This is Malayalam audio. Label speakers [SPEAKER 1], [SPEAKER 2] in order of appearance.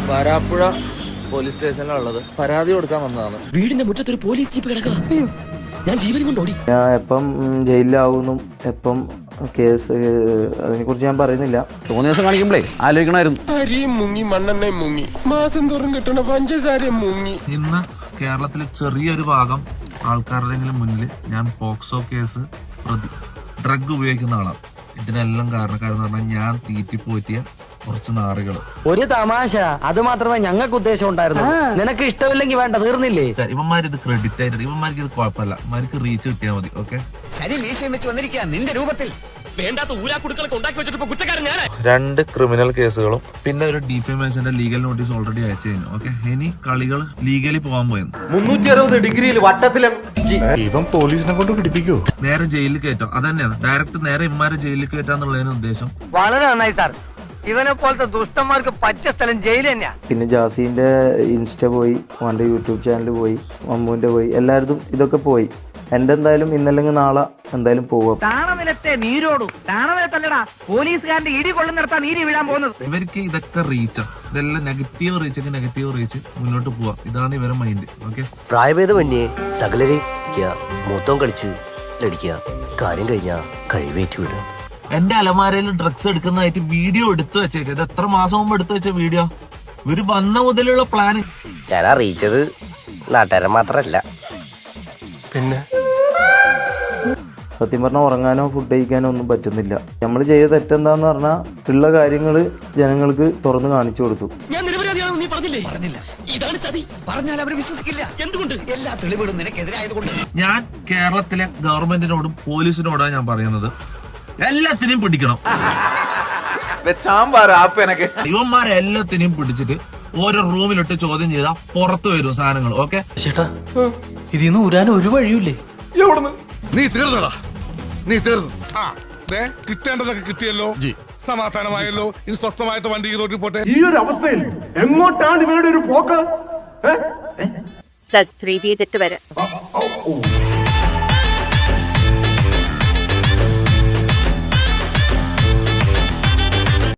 [SPEAKER 1] വരാപ്പുഴ പോലീസ് സ്റ്റേഷനിലുള്ളത്. പരാതി കൊടുക്കാൻ വന്നതാണ്.
[SPEAKER 2] വീടിന്റെ മുറ്റത്തൊരു പോലീസ് ജീപ്പ് കിടക്കുക. ഞാൻ ജീവനും കൊണ്ട് ഓടി.
[SPEAKER 3] ഞാൻ എപ്പം ജയിലിലാവുന്നു, എപ്പം കേസ്, അതിനെ കുറിച്ച് ഞാൻ പറയുന്നില്ല.
[SPEAKER 4] തോന്നിയ ദിവസം കാണിക്കുമ്പോഴേ ആലോചിക്കണമായിരുന്നു.
[SPEAKER 5] അരിയും മുങ്ങി, മണ്ണെണ്ണയും മുങ്ങി, മാസം തോറും കിട്ടണ പഞ്ചസാരയും മുങ്ങി.
[SPEAKER 1] ഇന്ന് കേരളത്തിലെ ചെറിയൊരു ഭാഗം ആൾക്കാരുടെ മുന്നിൽ ഞാൻ പോക്സോ കേസ് പ്രതി ഡ്രഗ് ഉപയോഗിക്കുന്ന ആളാണ്. ഇതിനെല്ലാം കാരണക്കാരെന്ന് പറഞ്ഞാൽ ഞാൻ തീറ്റിപ്പോറ്റിയ കുറച്ച് നാറുകള്.
[SPEAKER 2] ഒരു തമാശ, അത് മാത്രമേ ഞങ്ങൾക്ക് ഉദ്ദേശം ഉണ്ടായിരുന്നു. നിനക്ക് ഇഷ്ടമില്ലെങ്കിൽ വേണ്ട, തീർന്നില്ലേ?
[SPEAKER 1] ഇവന്മാരിത് ക്രെഡിറ്റ് ആയിട്ട്, ഇവന്മാർക്ക് ഇത് കുഴപ്പമില്ല, ഇവന്മാർക്ക് റീച്ച് കിട്ടിയാൽ മതി. ഓക്കെ,
[SPEAKER 6] നിന്റെ രൂപത്തിൽ
[SPEAKER 2] വേണ്ടാത്ത ഊരാക്കുടുക്കളൊക്കെ ഉണ്ടാക്കി വെച്ചിട്ട് കുറ്റക്കാരൻ ഞാൻ.
[SPEAKER 1] 2 ക്രിമിനൽ കേസുകളും പിന്നെ ഒരു ഡിഫേമേഷന്റെ ലീഗൽ നോട്ടീസ് ഓൾറെഡി അയച്ചു കഴിഞ്ഞു. ഓക്കെ, ഇനി കളികൾ ലീഗലി പോകാൻ പോയെന്ന്
[SPEAKER 5] 360 ഡിഗ്രിയിൽ വട്ടത്തിലും
[SPEAKER 7] ഇവൻ പോലീസിനെ കൊണ്ട് പിടിപ്പിക്കോ?
[SPEAKER 1] നേരെ ജയിലിൽ കയറ്റാം. അതന്നെയാണ് ഡയറക്റ്റ് നേരെ ഇവന്മാരെ ജയിലിൽ കയറ്റാന്നുള്ളതിന് ഉദ്ദേശം.
[SPEAKER 2] വളരെ നന്നായി സാർ. ഇവനെ പോലത്തെ ദുഷ്ടന്മാർക്ക് പറ്റിയ സ്ഥലം ജയിൽ തന്നെയാ.
[SPEAKER 3] പിന്നെ ജാസിന്റെ ഇൻസ്റ്റ പോയി, അവന്റെ യൂട്യൂബ് ചാനൽ പോയി, മമ്മൂന്റെ പോയി, എല്ലായിടത്തും ഇതൊക്കെ പോയി. എന്റെ എന്തായാലും ഇന്നല്ലെങ്കിൽ നാളെ എന്തായാലും പോവാം.
[SPEAKER 2] താണനിലത്തെ നീരോടു, താണനിലത്തല്ലടാ പോലീസുകാരന്റെ ഇടി കൊള്ളുന്നിടത്താ നീര് വീഴാൻ പോകുന്നത്.
[SPEAKER 1] ഇവർക്ക് ഇതൊക്കെ റീച്ചാ, ഇതെല്ലാം നെഗറ്റീവ് റീച്ച് മുന്നോട്ട് പോവാ. ഇതാണ് ഇവരുടെ മൈൻഡ്. ഓക്കെ,
[SPEAKER 6] പ്രായഭേദമന്യേ സകലരെ മൊത്തം കളിച്ച് ലടിക്കുക, കാര്യം കഴിഞ്ഞാ കഴിവേറ്റി വിടുക.
[SPEAKER 1] എന്റെ അലമാരയിൽ ഡ്രഗ്സ് എടുക്കുന്നതായിട്ട് വീഡിയോ എടുത്തു വെച്ചേക്ക. ഇത് എത്ര മാസം മുമ്പ് എടുത്തു വെച്ച വീഡിയോ. ഇവര് വന്ന മുതലുള്ള പ്ലാന്.
[SPEAKER 6] ഞാൻ അറിയിച്ചത് നാട്ടുകാരൻ മാത്രല്ല,
[SPEAKER 5] പിന്നെ
[SPEAKER 3] സത്യം പറഞ്ഞാൽ ഉറങ്ങാനോ ഫുഡ് കഴിക്കാനോ ഒന്നും പറ്റുന്നില്ല. നമ്മൾ ചെയ്ത തെറ്റെന്താന്ന് പറഞ്ഞാൽ ഉള്ള കാര്യങ്ങള് ജനങ്ങൾക്ക് തുറന്നു കാണിച്ചു കൊടുത്തു.
[SPEAKER 2] ഞാൻ നിരപരാധിയാണെന്ന് നീ പറഞ്ഞില്ലേ?
[SPEAKER 6] പറഞ്ഞില്ല.
[SPEAKER 2] ഇതാണ് ചതി.
[SPEAKER 6] പറഞ്ഞാൽ അവർ വിശ്വസിക്കില്ല.
[SPEAKER 2] എന്തുകൊണ്ട്?
[SPEAKER 6] എല്ലാ തെളിവുകളും നിനക്കെതിരായതുകൊണ്ട്.
[SPEAKER 1] ഞാൻ കേരളത്തിലെ ഗവൺമെന്റിനോടും പോലീസിനോടാണ് ഞാൻ പറയുന്നത്, എല്ലാത്തിനെയും പിടിക്കണം. ഇവന്മാരെ എല്ലാത്തിനെയും പിടിച്ചിട്ട് ഓരോ റൂമിലിട്ട് ചോദ്യം ചെയ്താൽ പുറത്തു വരും സാധനങ്ങൾ. ഓക്കെ
[SPEAKER 4] ചേട്ടാ, ഇതിന്ന് ഊരാൻ ഒരു വഴിയില്ലേ?
[SPEAKER 7] നീ തീർന്നടാ, നീ തീർന്നു.
[SPEAKER 5] കിട്ടേണ്ടതൊക്കെ കിട്ടിയല്ലോ, സമാധാനമായല്ലോ. ഇനി സ്വസ്ഥമായിട്ട് വണ്ടി റോഡിൽ പോട്ടെ.
[SPEAKER 7] ഈ ഒരു അവസ്ഥയിൽ എങ്ങോട്ടാണ് ഇവരുടെ ഒരു പോക്ക്?
[SPEAKER 8] സസ്ത്രീ ചെയ്തിട്ട് വരാം.